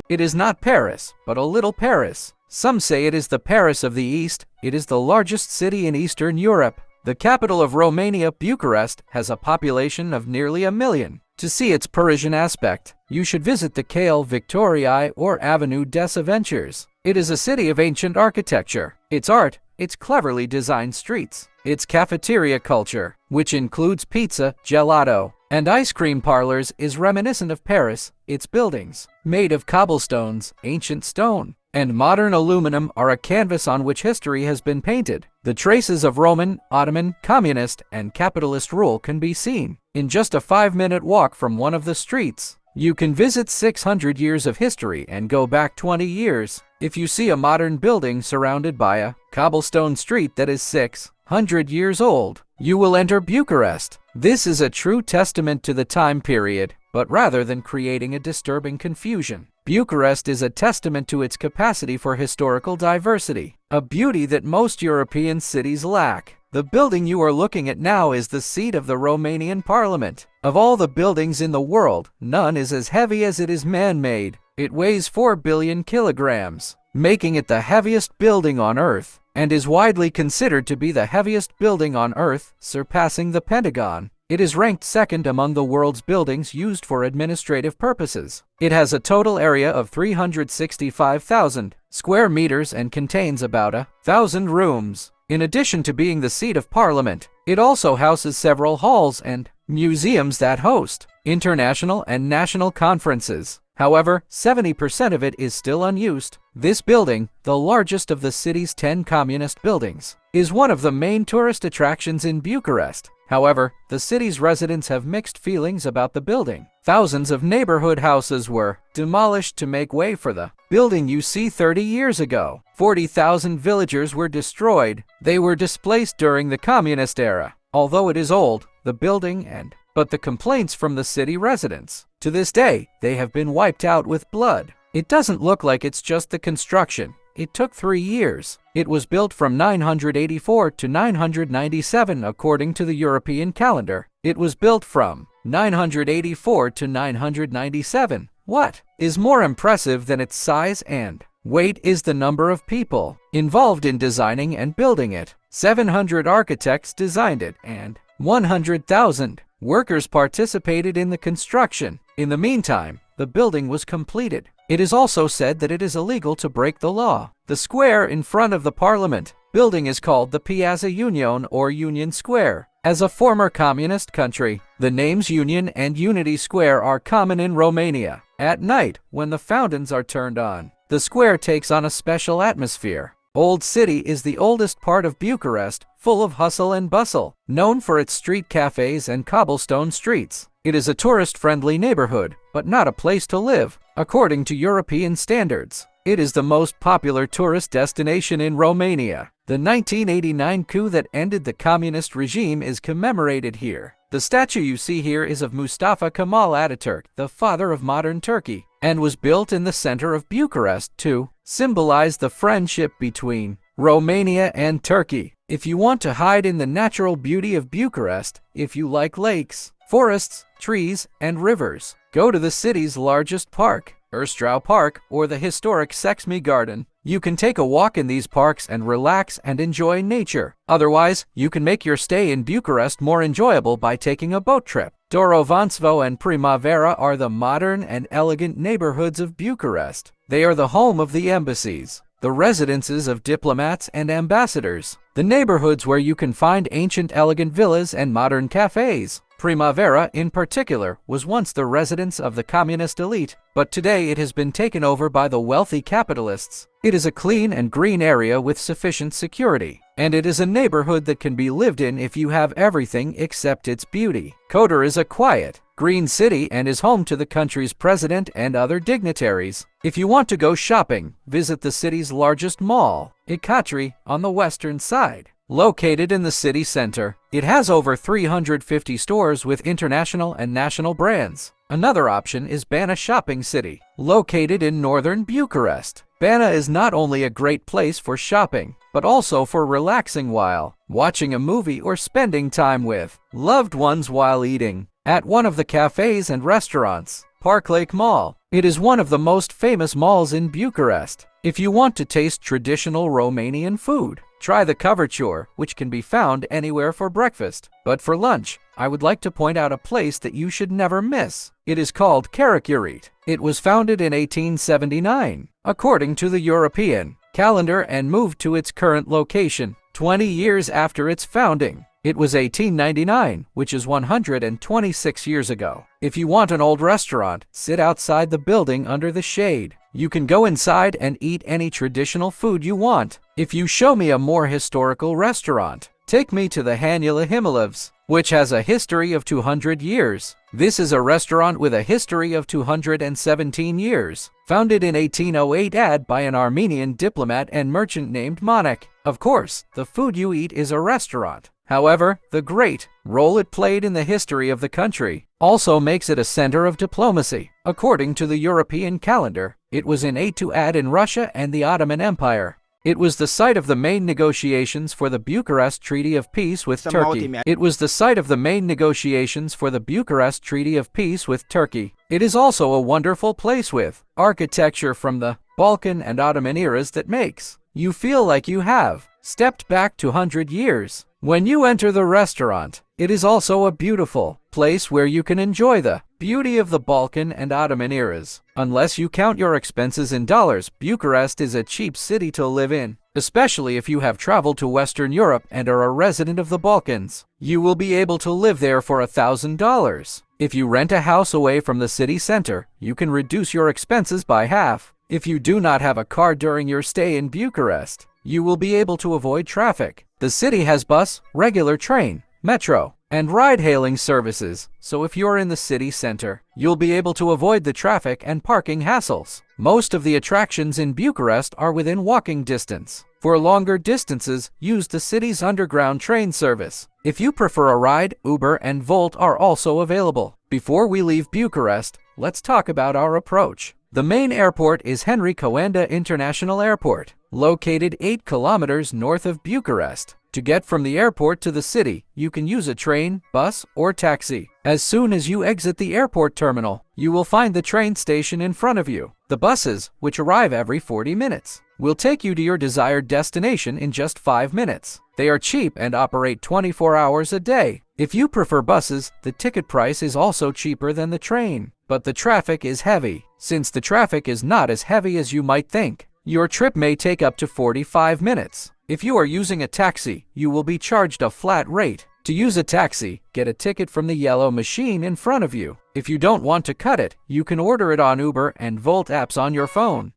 It is not Paris, but a little Paris. Some say it is the Paris of the East. It is the largest city in Eastern Europe. The capital of Romania, Bucharest, has a population of nearly 1 million. To see its Parisian aspect, you should visit the Cale Victoriei or Avenue des Aventures. It is a city of ancient architecture. Its art, its cleverly designed streets, its cafeteria culture, which includes pizza, gelato, and ice cream parlors, is reminiscent of Paris. Its buildings, made of cobblestones, ancient stone, and modern aluminum, are a canvas on which history has been painted. The traces of Roman, Ottoman, communist, and capitalist rule can be seen. In just a 5-minute walk from one of the streets, you can visit 600 years of history and go back 20 years. If you see a modern building surrounded by a cobblestone street that is 600 years old, you will enter Bucharest. This is a true testament to the time period, but rather than creating a disturbing confusion, Bucharest is a testament to its capacity for historical diversity, a beauty that most European cities lack. The building you are looking at now is the seat of the Romanian Parliament. Of all the buildings in the world, none is as heavy as it is man-made. It weighs 4 billion kilograms, making it the heaviest building on Earth, and is widely considered to be the heaviest building on Earth, surpassing the Pentagon. It is ranked second among the world's buildings used for administrative purposes. It has a total area of 365,000 square meters and contains about 1,000 rooms. In addition to being the seat of Parliament, it also houses several halls and museums that host international and national conferences. However, 70% of it is still unused. This building, the largest of the city's 10 communist buildings, is one of the main tourist attractions in Bucharest. However, the city's residents have mixed feelings about the building. Thousands of neighborhood houses were demolished to make way for the building you see 30 years ago. 40,000 villagers were destroyed. They were displaced during the communist era. Although it is old, the building but the complaints from the city residents, to this day, they have been wiped out with blood. It doesn't look like it's just the construction. It took 3 years. It was built from 984 to 997 according to the European calendar. It was built from 984 to 997. What is more impressive than its size and weight is the number of people involved in designing and building it. 700 architects designed it and 100,000 workers participated in the construction. In the meantime, the building was completed. It is also said that it is illegal to break the law. The square in front of the Parliament building is called the Piazza Union or Union Square. As a former communist country, the names Union and Unity Square are common in Romania. At night, when the fountains are turned on, the square takes on a special atmosphere. Old City is the oldest part of Bucharest, full of hustle and bustle, known for its street cafes and cobblestone streets. It is a tourist-friendly neighborhood, but not a place to live, according to European standards. It is the most popular tourist destination in Romania. The 1989 coup that ended the communist regime is commemorated here. The statue you see here is of Mustafa Kemal Ataturk, the father of modern Turkey, and was built in the center of Bucharest to symbolize the friendship between Romania and Turkey. If you want to hide in the natural beauty of Bucharest, if you like lakes, forests, trees, and rivers, go to the city's largest park, Erstrau Park, or the historic Sexmi Garden. You can take a walk in these parks and relax and enjoy nature. Otherwise, you can make your stay in Bucharest more enjoyable by taking a boat trip. Dorovanstvo and Primavera are the modern and elegant neighborhoods of Bucharest. They are the home of the embassies, the residences of diplomats and ambassadors, the neighborhoods where you can find ancient elegant villas and modern cafes. Primavera, in particular, was once the residence of the communist elite, but today it has been taken over by the wealthy capitalists. It is a clean and green area with sufficient security, and it is a neighborhood that can be lived in if you have everything except its beauty. Kotor is a quiet, green city and is home to the country's president and other dignitaries. If you want to go shopping, visit the city's largest mall, Ikatri, on the western side. Located in the city center, it has over 350 stores with international and national brands. Another option is Bana Shopping City, located in northern Bucharest. Bana is not only a great place for shopping, but also for relaxing while watching a movie or spending time with loved ones while eating. At one of the cafes and restaurants, Park Lake Mall. It is one of the most famous malls in Bucharest. If you want to taste traditional Romanian food, try the coverture, which can be found anywhere for breakfast. But for lunch, I would like to point out a place that you should never miss. It is called Karakurit. It was founded in 1879, according to the European calendar, and moved to its current location 20 years after its founding. It was 1899, which is 126 years ago. If you want an old restaurant, sit outside the building under the shade. You can go inside and eat any traditional food you want. If you show me a more historical restaurant, take me to the Hanula Himalevs, which has a history of 200 years. This is a restaurant with a history of 217 years, founded in 1808 by an Armenian diplomat and merchant named Monik. Of course, the food you eat is a restaurant. However, the great role it played in the history of the country also makes it a center of diplomacy. According to the European calendar, it was in 828 in Russia and the Ottoman Empire. It was the site of the main negotiations for the Bucharest Treaty of Peace with Turkey. It was the site of the main negotiations for the Bucharest Treaty of Peace with Turkey. It is also a wonderful place with architecture from the Balkan and Ottoman eras that makes you feel like you have stepped back 200 years. When you enter the restaurant, it is also a beautiful place where you can enjoy the beauty of the Balkan and Ottoman eras. Unless you count your expenses in dollars, Bucharest is a cheap city to live in, especially if you have traveled to Western Europe and are a resident of the Balkans. You will be able to live there for $1,000. If you rent a house away from the city center, you can reduce your expenses by half. If you do not have a car during your stay in Bucharest, you will be able to avoid traffic. The city has bus, regular train, metro, and ride-hailing services, so if you're in the city center, you'll be able to avoid the traffic and parking hassles. Most of the attractions in Bucharest are within walking distance. For longer distances, use the city's underground train service. If you prefer a ride, Uber and Volt are also available. Before we leave Bucharest, let's talk about our approach. The main airport is Henry Coanda International Airport, located 8 kilometers north of Bucharest. To get from the airport to the city, you can use a train, bus, or taxi. As soon as you exit the airport terminal, you will find the train station in front of you. The buses, which arrive every 40 minutes, will take you to your desired destination in just 5 minutes. They are cheap and operate 24 hours a day. If you prefer buses, the ticket price is also cheaper than the train. But the traffic is heavy. Since the traffic is not as heavy as you might think, your trip may take up to 45 minutes. If you are using a taxi, you will be charged a flat rate. To use a taxi, get a ticket from the yellow machine in front of you. If you don't want to cut it, you can order it on Uber and Volt apps on your phone.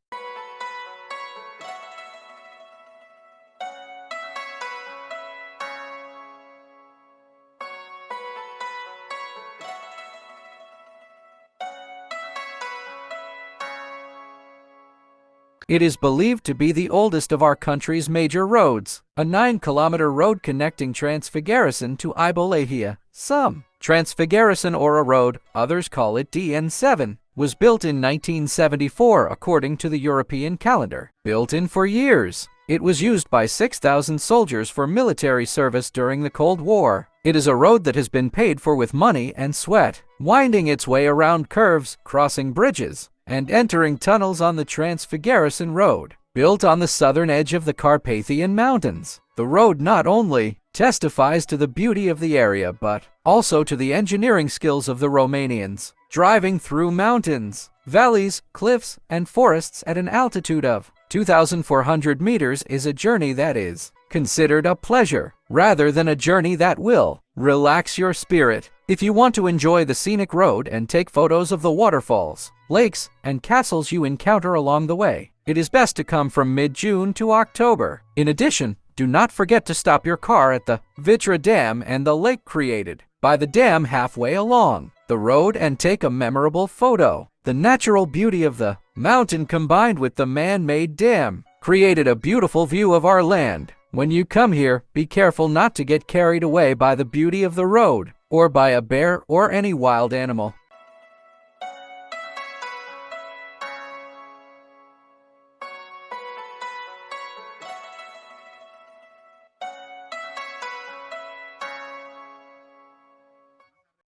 It is believed to be the oldest of our country's major roads, a 9-kilometer road connecting Transfiguration to Ibolahia. Some Transfiguration Ora Road, others call it DN7, was built in 1974 according to the European calendar. Built in for years, it was used by 6,000 soldiers for military service during the Cold War. It is a road that has been paid for with money and sweat, winding its way around curves, crossing bridges, and entering tunnels on the Transfiguration Road. Built on the southern edge of the Carpathian Mountains, the road not only testifies to the beauty of the area but also to the engineering skills of the Romanians. Driving through mountains, valleys, cliffs, and forests at an altitude of 2,400 meters is a journey that is considered a pleasure, rather than a journey that will relax your spirit. If you want to enjoy the scenic road and take photos of the waterfalls, lakes, and castles you encounter along the way, it is best to come from mid-June to October. In addition, do not forget to stop your car at the Vitra Dam and the lake created by the dam halfway along the road and take a memorable photo. The natural beauty of the mountain combined with the man-made dam created a beautiful view of our land. When you come here, be careful not to get carried away by the beauty of the road, or by a bear or any wild animal.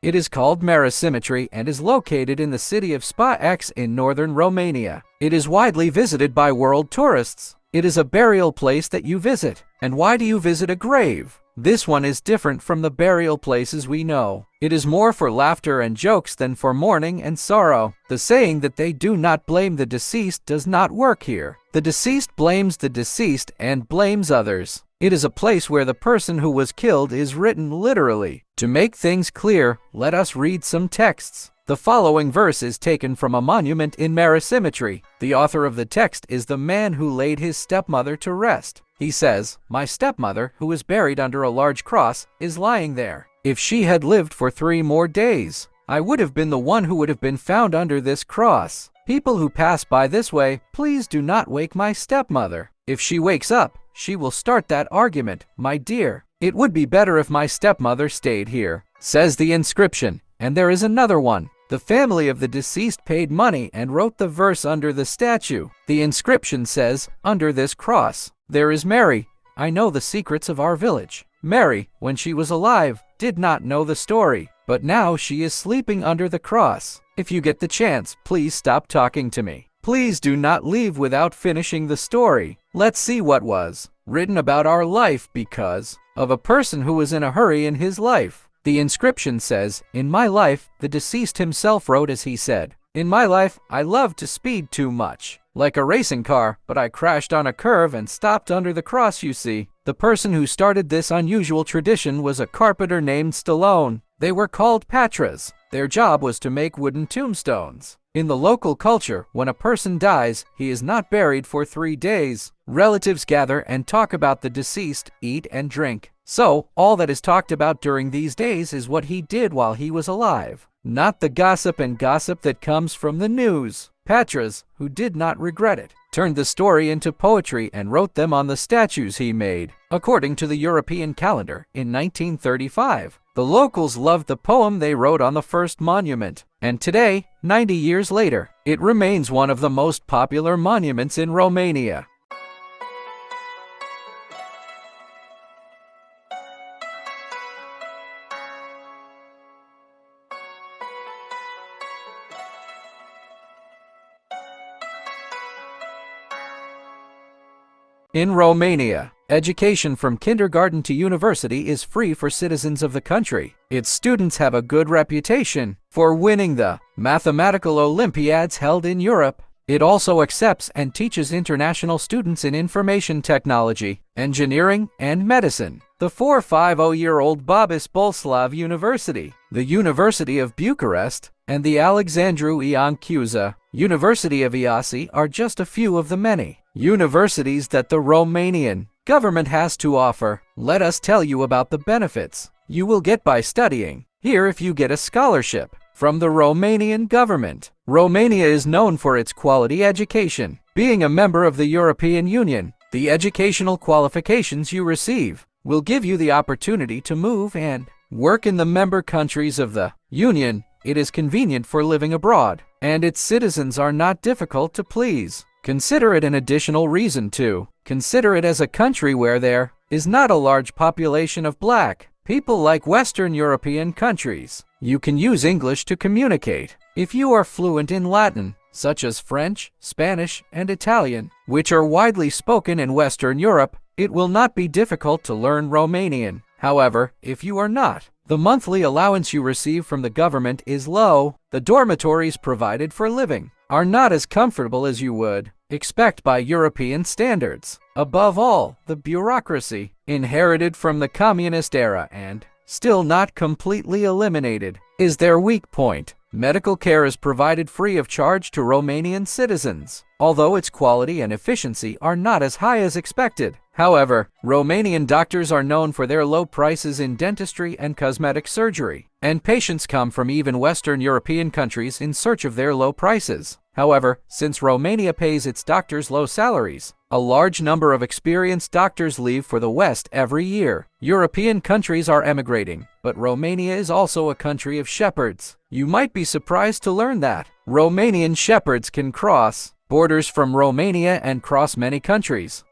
It is called Cemetery and is located in the city of Spa-X in northern Romania. It is widely visited by world tourists. It is a burial place that you visit. And why do you visit a grave? This one is different from the burial places we know. It is more for laughter and jokes than for mourning and sorrow. The saying that they do not blame the deceased does not work here. The deceased blames the deceased and blames others. It is a place where the person who was killed is written literally. To make things clear, let us read some texts. The following verse is taken from a monument in Cemetery. The author of the text is the man who laid his stepmother to rest. He says, "My stepmother, who is buried under a large cross, is lying there. If she had lived for 3 more days, I would have been the one who would have been found under this cross. People who pass by this way, please do not wake my stepmother. If she wakes up, she will start that argument, my dear. It would be better if my stepmother stayed here," says the inscription. And there is another one. The family of the deceased paid money and wrote the verse under the statue. The inscription says, "Under this cross, there is Mary. I know the secrets of our village. Mary, when she was alive, did not know the story, but now she is sleeping under the cross. If you get the chance, please stop talking to me. Please do not leave without finishing the story. Let's see what was written about our life because of a person who was in a hurry in his life." The inscription says, "In my life," the deceased himself wrote as he said, "In my life, I loved to speed too much, like a racing car, but I crashed on a curve and stopped under the cross, you see." The person who started this unusual tradition was a carpenter named Stallone. They were called patras. Their job was to make wooden tombstones. In the local culture, when a person dies, he is not buried for 3 days. Relatives gather and talk about the deceased, eat and drink. So, all that is talked about during these days is what he did while he was alive, not the gossip that comes from the news. Patras, who did not regret it, turned the story into poetry and wrote them on the statues he made. According to the European calendar, in 1935, the locals loved the poem they wrote on the first monument. And today, 90 years later, it remains one of the most popular monuments in Romania. In Romania, education from kindergarten to university is free for citizens of the country. Its students have a good reputation for winning the mathematical Olympiads held in Europe. It also accepts and teaches international students in information technology, engineering, and medicine. The 450-year-old Babis Bolslav University, the University of Bucharest, and the Alexandru Ioan Cuza University of Iasi are just a few of the many universities that the Romanian government has to offer. Let us tell you about the benefits you will get by studying here if you get a scholarship from the Romanian government. Romania is known for its quality education. Being a member of the European Union, the educational qualifications you receive will give you the opportunity to move and work in the member countries of the Union. It is convenient for living abroad, and its citizens are not difficult to please. Consider it an additional reason to consider it as a country where there is not a large population of black people like Western European countries. You can use English to communicate. If you are fluent in Latin, such as French, Spanish, and Italian, which are widely spoken in Western Europe, it will not be difficult to learn Romanian. However, if you are not, the monthly allowance you receive from the government is low. The dormitories provided for living are not as comfortable as you would expect by European standards. Above all, the bureaucracy, inherited from the communist era and still not completely eliminated, is their weak point. Medical care is provided free of charge to Romanian citizens, although its quality and efficiency are not as high as expected. However, Romanian doctors are known for their low prices in dentistry and cosmetic surgery, and patients come from even Western European countries in search of their low prices. However, since Romania pays its doctors low salaries, a large number of experienced doctors leave for the West every year. European countries are emigrating, but Romania is also a country of shepherds. You might be surprised to learn that Romanian shepherds can cross borders from Romania and cross many countries.